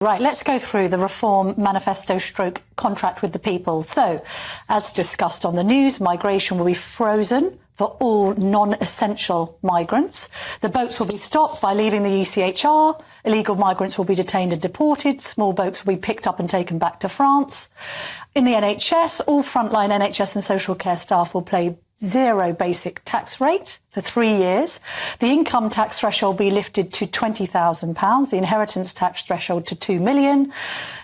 Right, let's go through the Reform Manifesto stroke contract with the people. So, as discussed on the news, migration will be frozen for all non-essential migrants. The boats will be stopped by leaving the ECHR. Illegal migrants will be detained and deported. Small boats will be picked up and taken back to France. In the NHS, all frontline NHS and social care staff will pay zero basic tax rate for 3 years. The income tax threshold will be lifted to £20,000, the inheritance tax threshold to £2 million.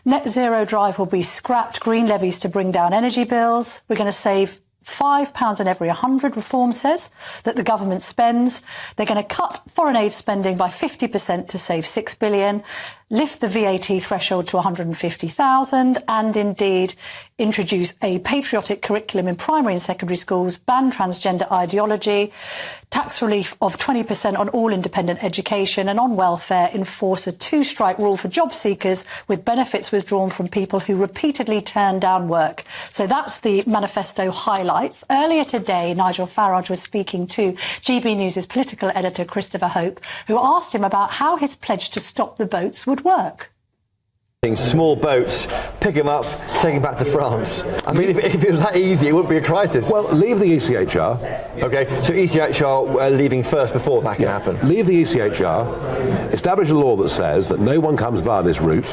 Net zero drive will be scrapped, green levies to bring down energy bills. We're going to save £5 in every 100, Reform says, that the government spends. They're going to cut foreign aid spending by 50% to save £6 billion, lift the VAT threshold to 150,000, and indeed introduce a patriotic curriculum in primary and secondary schools, ban transgender ideology, tax relief of 20% on all independent education, and on welfare, enforce a two-strike rule for job seekers with benefits withdrawn from people who repeatedly turn down work. So that's the manifesto highlights. Earlier today, Nigel Farage was speaking to GBNews' political editor, Christopher Hope, who asked him about how his pledge to stop the boats would work. Small boats, pick them up, take them back to France. I mean, if it was that easy, it wouldn't be a crisis. Well, leave the ECHR. OK, so ECHR leaving first before that can happen. Leave the ECHR, establish a law that says that no one comes via this route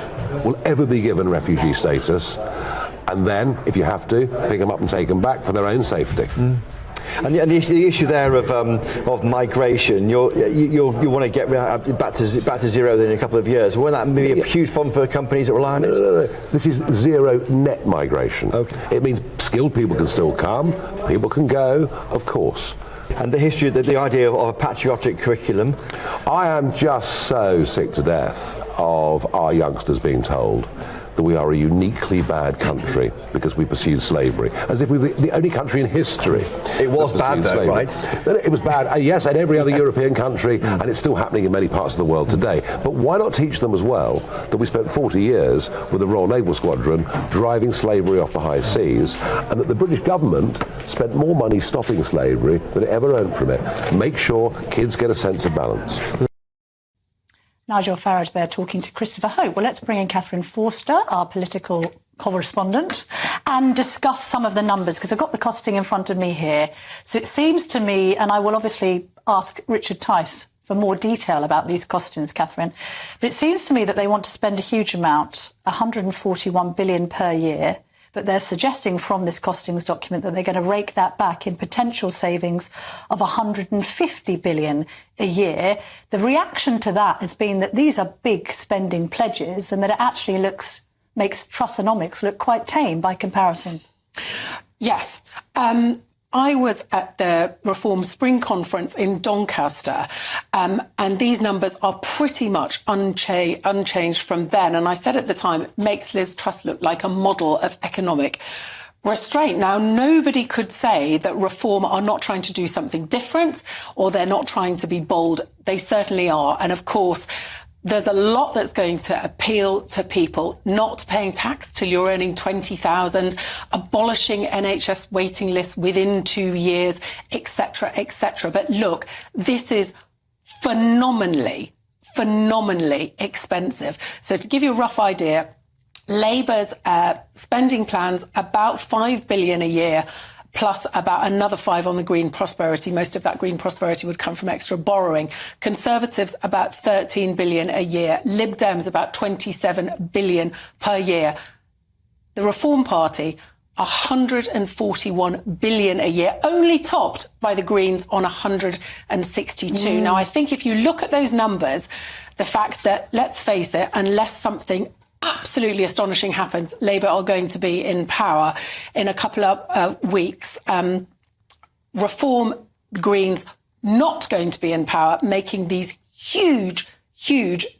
will ever be given refugee status, and then, if you have to, pick them up and take them back for their own safety. And the issue there of migration, you want to get back to zero in a couple of years. Won't that be a huge problem for companies that rely on it? No. This is zero net migration. Okay. It means skilled people can still come, people can go, of course. And the history, the idea of a patriotic curriculum. I am just so sick to death of our youngsters being told that we are a uniquely bad country because we pursued slavery, as if we were the only country in history. It was bad though, right? It was bad, yes, and every other European country, and it's still happening in many parts of the world today. But why not teach them as well that we spent 40 years with the Royal Naval Squadron driving slavery off the high seas, and that the British government spent more money stopping slavery than it ever earned from it. Make sure kids get a sense of balance. Nigel Farage there talking to Christopher Hope. Well, let's bring in Catherine Forster, our political correspondent, and discuss some of the numbers, because I've got the costing in front of me here. So it seems to me, and I will obviously ask Richard Tice for more detail about these costings, Catherine, but it seems to me that they want to spend a huge amount, 141 billion per year, but they're suggesting from this costings document that they're going to rake that back in potential savings of 150 billion a year. The reaction to that has been that these are big spending pledges and that it actually makes Trussonomics look quite tame by comparison. Yes. I was at the Reform Spring Conference in Doncaster, and these numbers are pretty much unchanged from then. And I said at the time, it makes Liz Truss look like a model of economic restraint. Now, nobody could say that Reform are not trying to do something different or they're not trying to be bold. They certainly are. And of course, there's a lot that's going to appeal to people, not paying tax till you're earning 20,000, abolishing NHS waiting lists within 2 years, etc., etc. But look, this is phenomenally expensive. So to give you a rough idea, Labour's spending plans about 5 billion a year, plus about another 5 on the green prosperity. Most of that green prosperity would come from extra borrowing. Conservatives, about 13 billion a year. Lib Dems, about 27 billion per year. The Reform Party, 141 billion a year, only topped by the Greens on 162. Now, I think if you look at those numbers, the fact that, let's face it, unless something absolutely astonishing happens, Labour are going to be in power in a couple of weeks. Reform, Greens not going to be in power, making these huge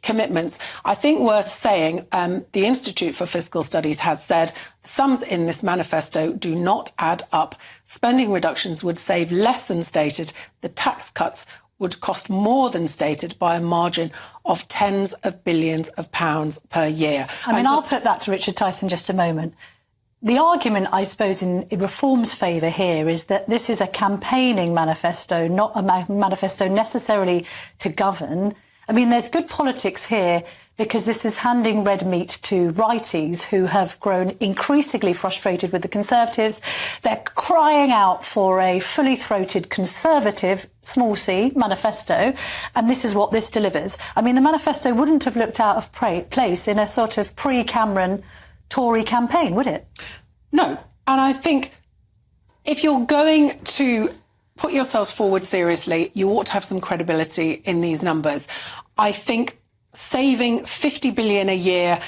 commitments. I think worth saying, the Institute for Fiscal Studies has said sums in this manifesto do not add up. Spending reductions would save less than stated. The tax cuts would cost more than stated by a margin of tens of billions of pounds per year. I'll put that to Richard Tice in just a moment. The argument, I suppose, in Reform's favour here is that this is a campaigning manifesto, not a manifesto necessarily to govern. I mean, there's good politics here, because this is handing red meat to righties who have grown increasingly frustrated with the Conservatives. They're crying out for a fully throated Conservative, small c, manifesto, and this is what this delivers. I mean, the manifesto wouldn't have looked out of place in a sort of pre-Cameron Tory campaign, would it? No. And I think if you're going to put yourselves forward seriously, you ought to have some credibility in these numbers. I think saving 50 billion a year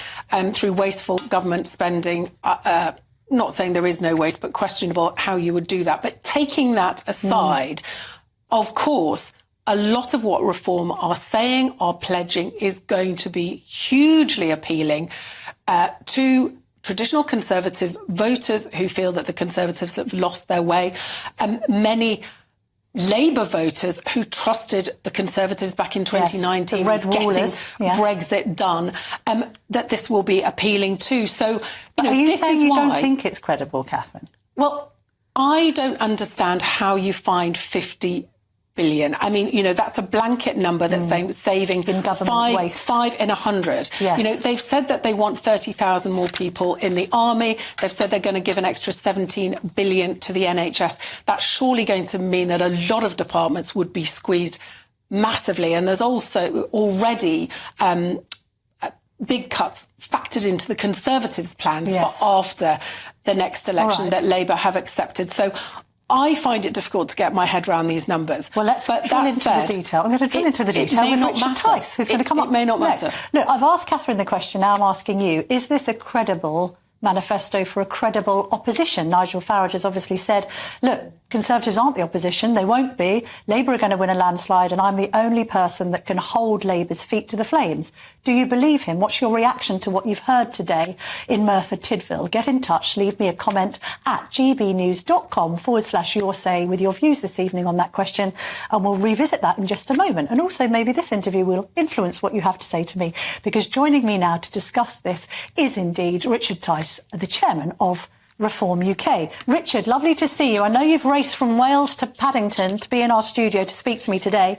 through wasteful government spending, not saying there is no waste, but questionable how you would do that. But taking that aside, of course, a lot of what Reform are saying, are pledging, is going to be hugely appealing to traditional Conservative voters who feel that the Conservatives have lost their way. Many Labour voters who trusted the Conservatives back in 2019, yes, the getting Brexit done, that this will be appealing to. So, are you this saying is you why, don't think it's credible, Catherine? Well, I don't understand how you find 50 billion. I mean, that's a blanket number that's saying saving in government waste. 5 in 100. Yes. They've said that they want 30,000 more people in the army. They've said they're going to give an extra 17 billion to the NHS. That's surely going to mean that a lot of departments would be squeezed massively. And there's also already big cuts factored into the Conservatives' plans for after the next election that Labour have accepted. So I find it difficult to get my head around these numbers. Well, let's drill into the detail. I'm going to drill into the detail with Richard Tice, who's going to come up. It may not matter. Look, I've asked Catherine the question, now I'm asking you. Is this a credible manifesto for a credible opposition? Nigel Farage has obviously said, look, Conservatives aren't the opposition, they won't be. Labour are going to win a landslide and I'm the only person that can hold Labour's feet to the flames. Do you believe him? What's your reaction to what you've heard today in Merthyr Tydfil? Get in touch, leave me a comment at gbnews.com/your say with your views this evening on that question, and we'll revisit that in just a moment. And also maybe this interview will influence what you have to say to me, because joining me now to discuss this is indeed Richard Tice, the chairman of Reform UK. Richard, lovely to see you. I know you've raced from Wales to Paddington to be in our studio to speak to me today.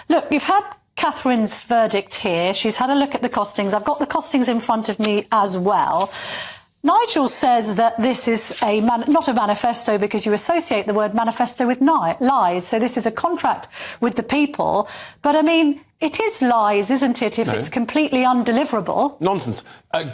Look, you've had Catherine's verdict here. She's had a look at the costings. I've got the costings in front of me as well. Nigel says that this is not a manifesto because you associate the word manifesto with lies. So this is a contract with the people. But, I mean, it is lies, isn't it, if it's completely undeliverable? Nonsense.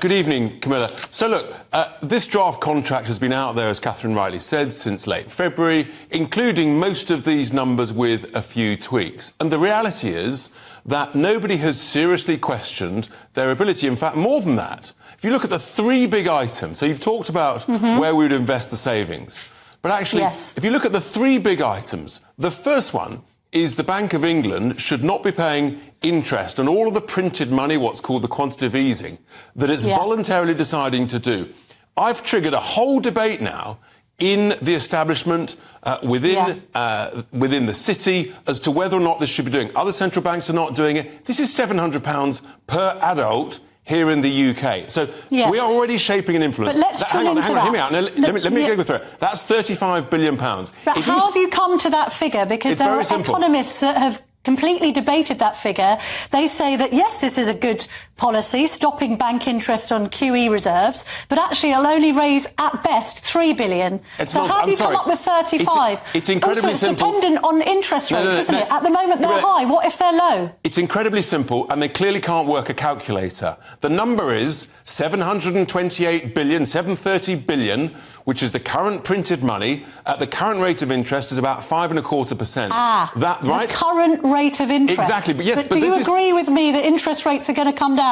Good evening, Camilla. So, look, this draft contract has been out there, as Catherine rightly said, since late February, including most of these numbers with a few tweaks. And the reality is that nobody has seriously questioned their ability. In fact, more than that, if you look at the three big items, so you've talked about where we would invest the savings. But actually, if you look at the three big items, the first one is the Bank of England should not be paying interest on all of the printed money, what's called the quantitative easing, that it's voluntarily deciding to do. I've triggered a whole debate now in the establishment, within the city, as to whether or not this should be doing. Other central banks are not doing it. This is £700 per adult here in the UK. So we are already shaping an influence. But let's hang on, hear me out. Now, let me go through it. That's £35 billion. But how have you come to that figure? Because there are economists that have completely debated that figure. They say that, yes, this is a good policy, stopping bank interest on QE reserves, but actually it'll only raise, at best, $3 billion. So how have you come up with 35? It's incredibly simple. It's dependent on interest rates, isn't it? At the moment, they're high. What if they're low? It's incredibly simple, and they clearly can't work a calculator. The number is 728 billion, 730 billion, which is the current printed money. At the current rate of interest is about 5.25%. That right? The current rate of interest. Exactly, but yes. But do you agree with me that interest rates are going to come down?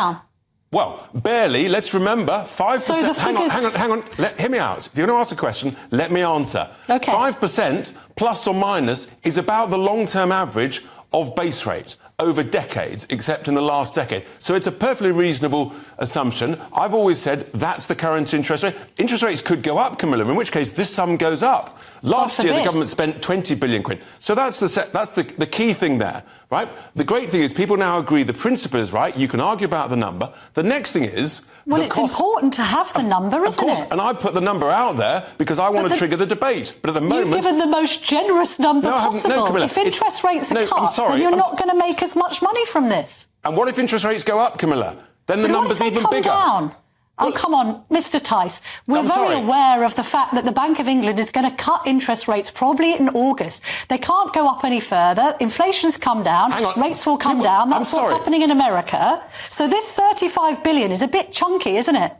Well, barely. Let's remember 5%. So the figures... Hang on. Hear me out. If you're going to ask a question, let me answer. Okay. 5% plus or minus is about the long-term average of base rate over decades, except in the last decade. So it's a perfectly reasonable assumption. I've always said that's the current interest rate. Interest rates could go up, Camilla, in which case this sum goes up. Last year, the government spent 20 billion quid. So that's the key thing there, right? The great thing is people now agree the principle is right. You can argue about the number. The next thing is... Well, it's important to have the number, isn't it? Of course, and I've put the number out there because I want to trigger the debate. But at the moment... You've given the most generous number possible. No, Camilla, if interest rates are cut, then you're not going to make as much money from this. And what if interest rates go up, Camilla? then the But number's what if they even come bigger. down? Oh, Well, come on, Mr. Tice. We're I'm very sorry. aware of the fact that the Bank of England is going to cut interest rates probably in August. They can't go up any further. Inflation's come down. Hang on. Rates will come People- down. I'm That's what's sorry. happening in America. So this 35 billion is a bit chunky, isn't it?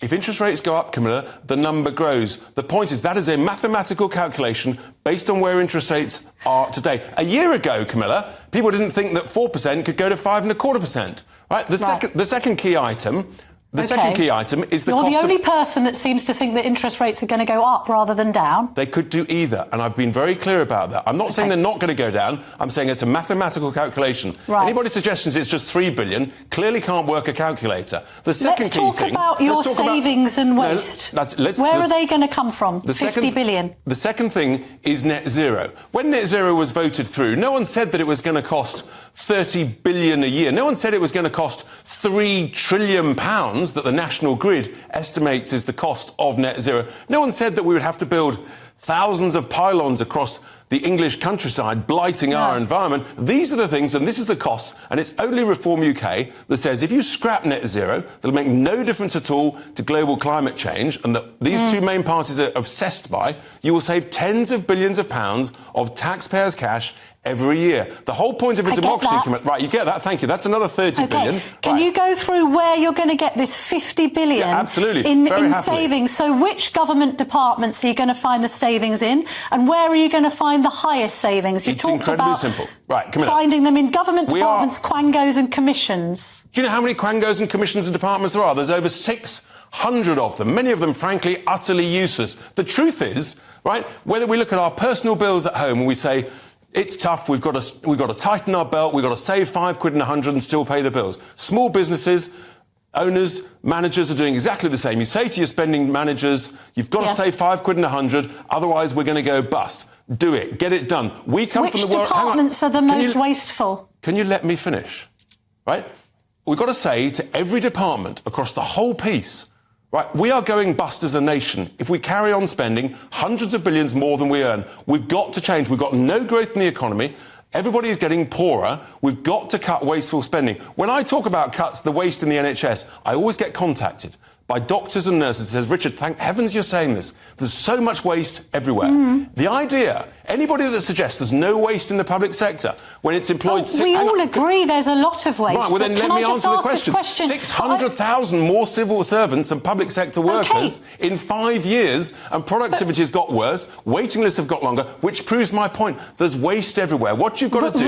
If interest rates go up, Camilla, the number grows. The point is that is a mathematical calculation based on where interest rates are today. A year ago, Camilla, people didn't think that 4% could go to 5.25%. Right? The second key item. The second key item is the You're cost the only of... person that seems to think that interest rates are going to go up rather than down. They could do either, and I've been very clear about that. I'm not saying they're not going to go down. I'm saying it's a mathematical calculation. Right. Anybody's suggestions it's just 3 billion clearly can't work a calculator. The second Let's key talk thing... about your let's talk about- savings and No, waste. let's- Where are they going to come from? The 50 billion. The second thing is net zero. When net zero was voted through, no one said that it was going to cost 30 billion a year. No one said it was going to cost 3 trillion pounds that the National Grid estimates is the cost of net zero. No one said that we would have to build thousands of pylons across the English countryside, blighting our environment. These are the things, and this is the cost, and it's only Reform UK that says if you scrap net zero, that'll make no difference at all to global climate change, and that these two main parties are obsessed by, you will save tens of billions of pounds of taxpayers' cash every year. The whole point of a I get democracy... that. Right, you get that, thank you. That's another 30 billion. Can Right. you go through where you're going to get this 50 billion Yeah, absolutely. in Very happily. savings? So which government departments are you going to find the savings in? And where are you going to find the highest savings? You've It's talked incredibly about simple. Right, Camilla. finding them in government We departments, are- quangos and commissions. Do you know how many quangos and commissions and departments there are? There's over 600 of them, many of them, frankly, utterly useless. The truth is, right, whether we look at our personal bills at home and we say, it's tough, we've got to tighten our belt, we've got to save £5 in 100 and still pay the bills. Small businesses, owners, managers are doing exactly the same. You say to your spending managers, you've got to save £5 in 100, otherwise we're going to go bust. Do it. Get it done. We come Which from the world... Hang on. departments are the Can most you- wasteful? Can you let me finish? Right? We've got to say to every department across the whole piece, right, we are going bust as a nation if we carry on spending hundreds of billions more than we earn. We've got to change. We've got no growth in the economy. Everybody is getting poorer. We've got to cut wasteful spending. When I talk about cuts, the waste in the NHS, I always get contacted by doctors and nurses who says, Richard, thank heavens you're saying this. There's so much waste everywhere. The idea, anybody that suggests there's no waste in the public sector when it's employed... We all agree there's a lot of waste. Right, well then but let can me I just answer the ask this question. 600,000 more civil servants and public sector workers in 5 years, and productivity has got worse, waiting lists have got longer, which proves my point. There's waste everywhere. What you've got But to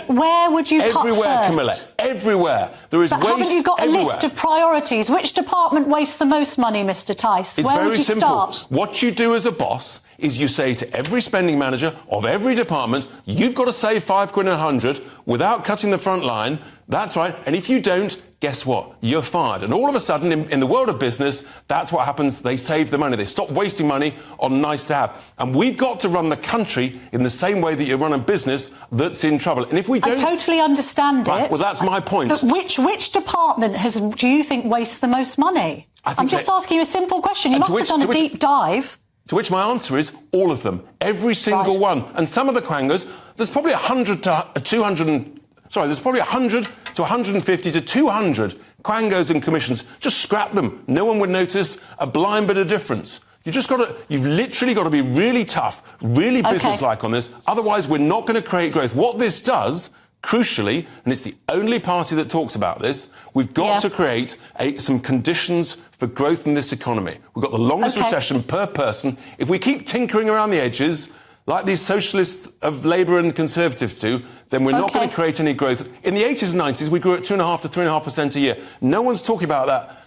do... where would you cut Everywhere, first? Camilla. Everywhere. There is But waste haven't you got everywhere. a list of priorities? Which department wastes the most money, Mr. Tice? It's Where very would you simple. start? What you do as a boss is you say to every spending manager of every department, you've got to save £5 in 100 without cutting the front line. That's right. And if you don't, guess what? You're fired. And all of a sudden, in the world of business, that's what happens. They save the money. They stop wasting money on nice to have. And we've got to run the country in the same way that you run a business that's in trouble. And if we don't... I totally understand Right, it. well, that's my point. But which department do you think wastes the most money? I think I'm just asking you a simple question. You And must have done a deep dive. To which my answer is all of them. Every single one. And some of the quangos, there's probably 100 to 200... there's probably 100 to 150 to 200 quangos and commissions. Just scrap them. No one would notice a blind bit of difference. You've literally got to be really tough, really businesslike on this. Otherwise, we're not going to create growth. What this does, crucially, and it's the only party that talks about this, we've got to create some conditions for growth in this economy. We've got the longest recession per person. If we keep tinkering around the edges, like these socialists of Labour and Conservatives do, then we're not going to create any growth. In the 80s and 90s, we grew at 2.5% to 3.5% a year. No one's talking about that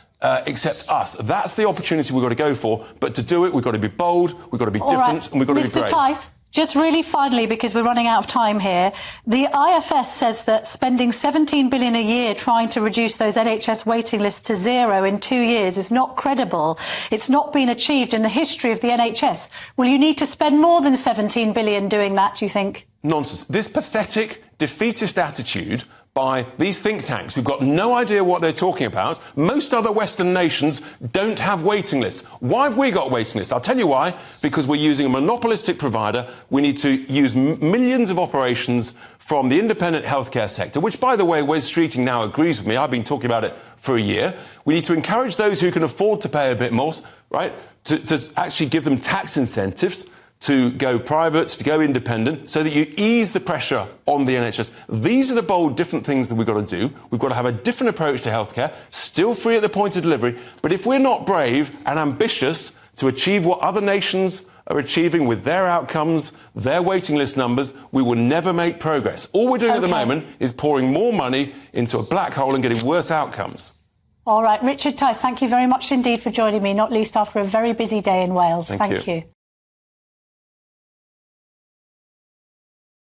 except us. That's the opportunity we've got to go for. But to do it, we've got to be bold, we've got to be different, and we've got to be brave. Mr. Tice, just really finally, because we're running out of time here, the IFS says that spending 17 billion a year trying to reduce those NHS waiting lists to zero in 2 years is not credible. It's not been achieved in the history of the NHS. Will you need to spend more than 17 billion doing that, do you think? Nonsense. This pathetic, defeatist attitude by these think tanks who've got no idea what they're talking about. Most other Western nations don't have waiting lists. Why have we got waiting lists? I'll tell you why. Because we're using a monopolistic provider. We need to use millions of operations from the independent healthcare sector, which, by the way, Wes Streeting now agrees with me. I've been talking about it for a year. We need to encourage those who can afford to pay a bit more, right, to actually give them tax incentives to go private, to go independent, so that you ease the pressure on the NHS. These are the bold, different things that we've got to do. We've got to have a different approach to healthcare, still free at the point of delivery. But if we're not brave and ambitious to achieve what other nations are achieving with their outcomes, their waiting list numbers, we will never make progress. All we're doing at the moment is pouring more money into a black hole and getting worse outcomes. All right, Richard Tice, thank you very much indeed for joining me, not least after a very busy day in Wales. Thank you.